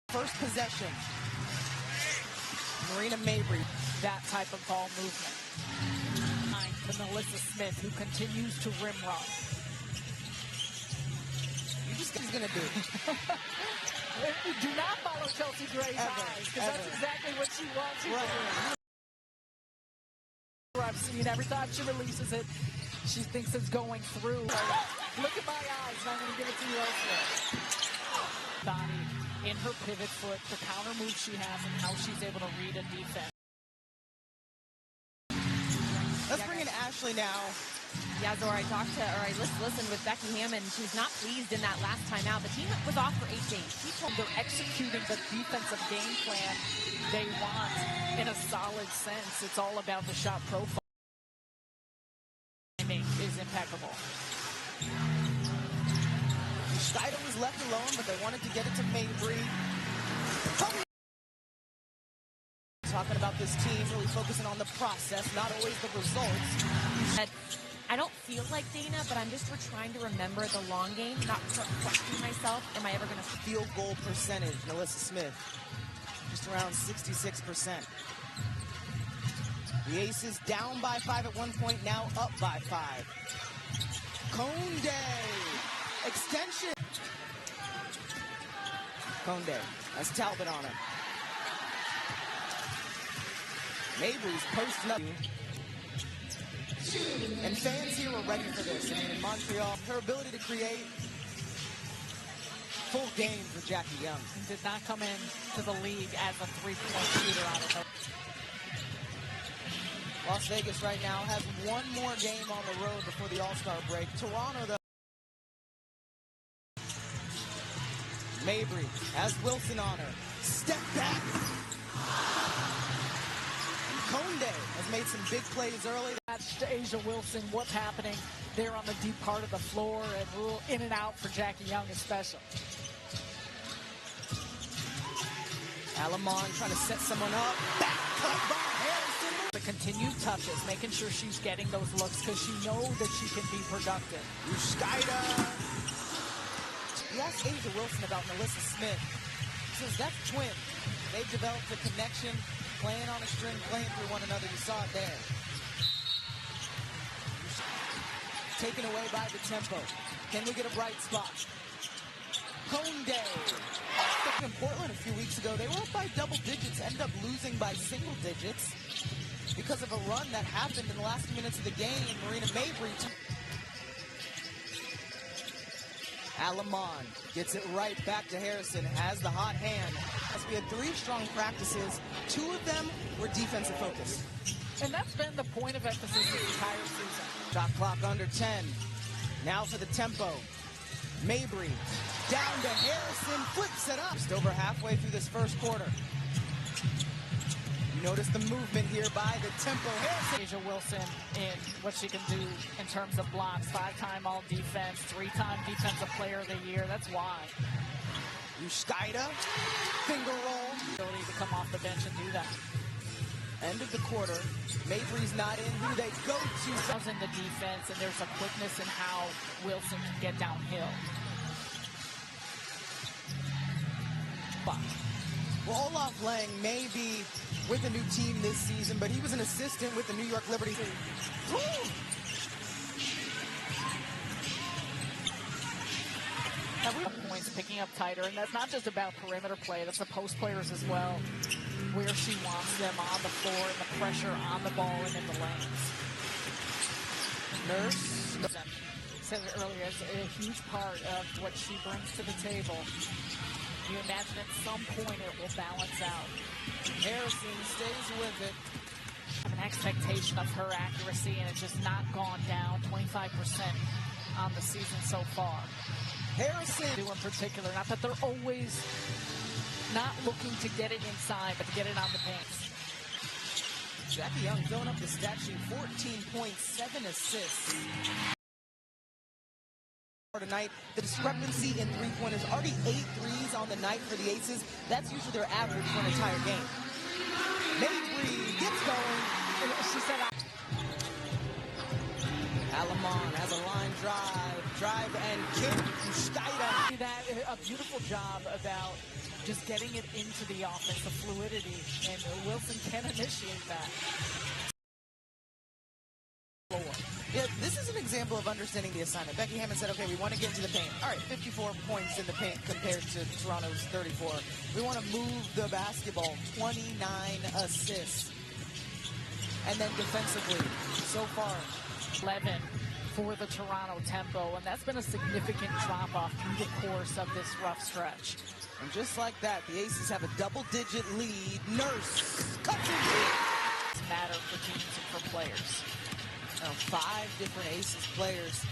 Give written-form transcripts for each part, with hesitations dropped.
First possession. Marina Mabry. That type of ball movement. To Melissa Smith, who continues to rim run. You just he's gonna do. Do not follow Chelsea Gray's eyes, because that's exactly what she wants you to do. I've seen every time she releases it, she thinks it's going through. Look at my eyes, and I'm going to give it to you elsewhere. Body in her pivot foot, the counter move she has, and how she's able to read a defense. Let's bring in Ashley now. Yeah, Zora, I listened with Becky Hammond. She was not pleased in that last time out. The team was off for 8 days. They're executing the defensive game plan they want in a solid sense. It's all about the shot profile. Timing is impeccable. Steidel was left alone, but they wanted to get it to Mabry. Talking about this team, really focusing on the process, not always the results. I don't feel like Dana, but I'm just trying to remember the long game, not questioning myself. Am I ever going to field goal percentage? Melissa Smith, just around 66%. The Aces down by 5 at one point, now up by 5. Conde, extension. Conde has Talbot on her. Mabry's posting up. And fans here are ready for this. I mean, in Montreal, her ability to create full game for Jackie Young. Did not come in to the league as a three-point shooter out of her. Las Vegas right now has one more game on the road before the All-Star break. Toronto, though. Mabry has Wilson on her. Step back. Conde has made some big plays early. That's Asia Wilson. What's happening there on the deep part of the floor, and rule in and out for Jackie Young is special. Alamon trying to set someone up. Back cut by Harrison. The continued touches, making sure she's getting those looks because she knows that she can be productive. Ushkaida. He asked Asia Wilson about Melissa Smith. He says that's twin. They've developed a connection. Playing on a string, playing through one another. You saw it there. Taken away by the tempo. Can we get a bright spot? Conde. In Portland a few weeks ago, they were up by double digits, ended up losing by single digits because of a run that happened in the last few minutes of the game. Marina Mabry. Alamon gets it right back to Harrison, has the hot hand. As we had 3 strong practices, 2 of them were defensive focused. And that's been the point of emphasis this entire season. Shot clock under 10. Now for the tempo. Mabry down to Harrison, flips it up. Just over halfway through this first quarter. You notice the movement here by the tempo. Harrison. Asia Wilson in what she can do in terms of blocks. 5-time all-defense, 3-time defensive player of the year. That's why. Ushkaida, finger roll. Ability to come off the bench and do that. End of the quarter. Mabry's not in. Who they go to? In the defense, and there's a quickness in how Wilson can get downhill. Well, Olaf Lang may be with a new team this season, but he was an assistant with the New York Liberty. Points picking up tighter, and that's not just about perimeter play, that's the post players as well, where she wants them on the floor and the pressure on the ball and in the lanes. Nurse said it earlier, it's a huge part of what she brings to the table. You imagine at some point it will balance out. Harrison stays with it. I have an expectation of her accuracy, and it's just not gone down 25% on the season so far. Harrison in particular, not that they're always not looking to get it inside, but to get it on the paint. Jackie Young filling up the stat sheet, 14.7 assists. Tonight, the discrepancy in three-pointers, already 8 threes on the night for the Aces. That's usually their average for an entire game. Mabry gets going. She said, Alamon has a line drive. drive and kick. Steiner. That a beautiful job about just getting it into the offense, the fluidity, and Wilson can initiate that. Yeah, this is an example of understanding the assignment. Becky Hammond said, okay, we want to get into the paint. All right, 54 points in the paint compared to Toronto's 34. We want to move the basketball, 29 assists. And then defensively, so far, 11 for the Toronto tempo, and that's been a significant drop-off through the course of this rough stretch. And just like that, the Aces have a double-digit lead. Nurse cuts it. Matter for teams and for players. Now, 5 different Aces players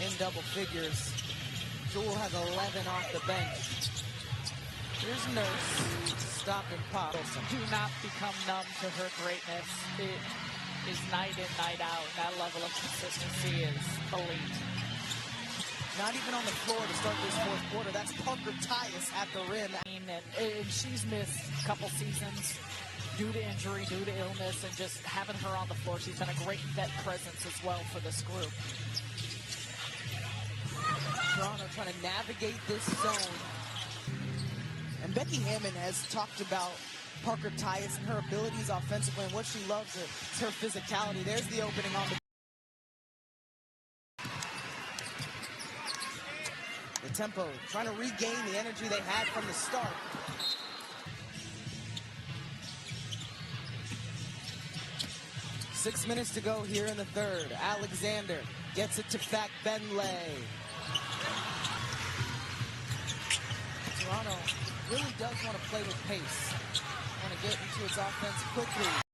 in double figures. Jewel has 11 off the bench. Here's Nurse, stop and pop. Do not become numb to her greatness. It is night in, night out. That level of consistency is elite. Not even on the floor to start this fourth quarter. That's Parker Tyus at the rim. And she's missed a couple seasons due to injury, due to illness, and just having her on the floor. She's been a great vet presence as well for this group. Toronto trying to navigate this zone. And Becky Hammond has talked about Parker Tyus and her abilities offensively, and what she loves is her physicality. There's the opening on the tempo, trying to regain the energy they had from the start. Six minutes to go here in the third. Alexander gets it to Fat Benlay. Toronto really does want to play with pace. Want to get into its offense quickly.